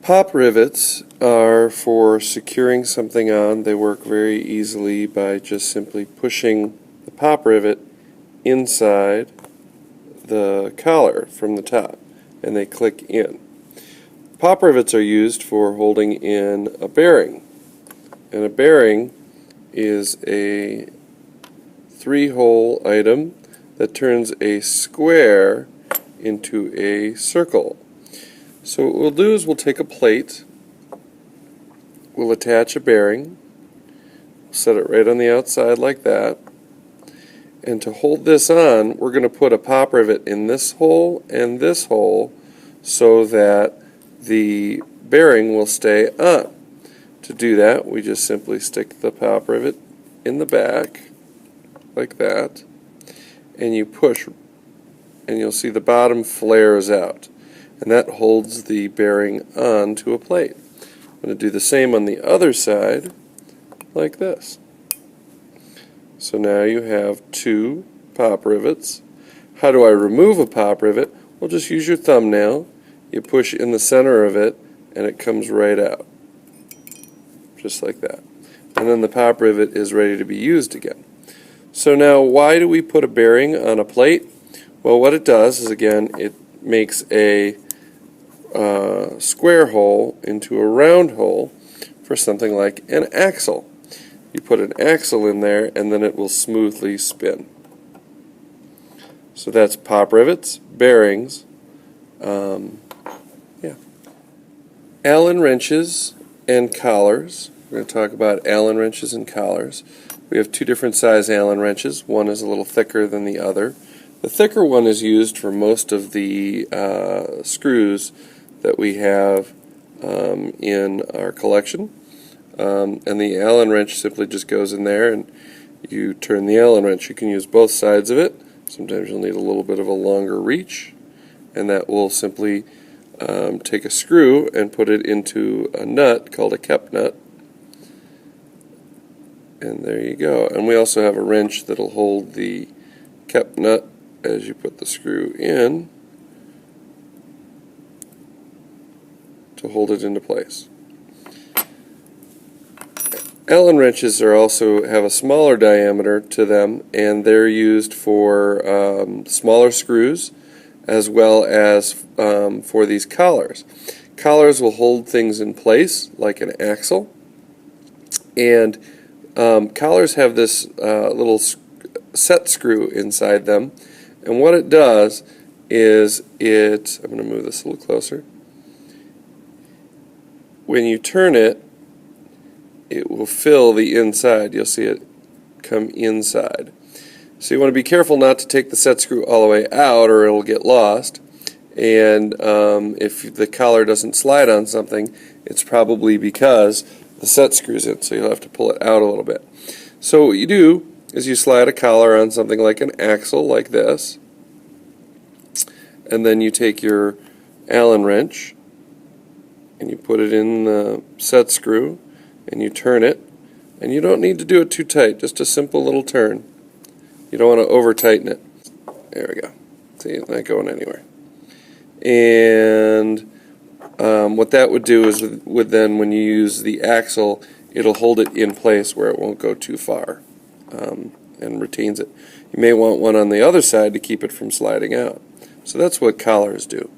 Pop rivets are for securing something on. They work very easily by just simply pushing the pop rivet inside the collar from the top, and they click in. Pop rivets are used for holding in a bearing, and a bearing is a 3-hole item that turns a square into a circle. So what we'll do is we'll take a plate, we'll attach a bearing, set it right on the outside like that, and to hold this on, we're going to put a pop rivet in this hole and this hole so that the bearing will stay on. To do that, we just simply stick the pop rivet in the back like that, and you push, and you'll see the bottom flares out, and that holds the bearing onto a plate. I'm going to do the same on the other side like this. So now you have 2 pop rivets. How do I remove a pop rivet? Well, just use your thumbnail, you push in the center of it, and it comes right out. Just like that. And then the pop rivet is ready to be used again. So now, why do we put a bearing on a plate? Well, what it does is, again, it makes a square hole into a round hole for something like an axle. You put an axle in there, and then it will smoothly spin. So that's pop rivets, bearings, Allen wrenches and collars. We're going to talk about Allen wrenches and collars. We have 2 different size Allen wrenches. One is a little thicker than the other. The thicker one is used for most of the screws that we have in our collection. And the Allen wrench simply just goes in there and you turn the Allen wrench. You can use both sides of it. Sometimes you'll need a little bit of a longer reach, and that will simply take a screw and put it into a nut called a kep nut. And there you go. And we also have a wrench that'll hold the kep nut as you put the screw in to hold it into place. Allen wrenches also have a smaller diameter to them, and they're used for smaller screws as well as for these collars. Collars will hold things in place like an axle, and collars have this little set screw inside them, and what it does is I'm going to move this a little closer. When you turn it, it will fill the inside. You'll see it come inside. So you want to be careful not to take the set screw all the way out, or it'll get lost. And if the collar doesn't slide on something, it's probably because the set screw's in, so you'll have to pull it out a little bit. So what you do is you slide a collar on something like an axle, like this, and then you take your Allen wrench and you put it in the set screw and you turn it, and you don't need to do it too tight, just a simple little turn. You don't want to over tighten it. There we go. See, it's not going anywhere. And what that would do is would then, when you use the axle, it'll hold it in place where it won't go too far and retains it. You may want one on the other side to keep it from sliding out. So that's what collars do.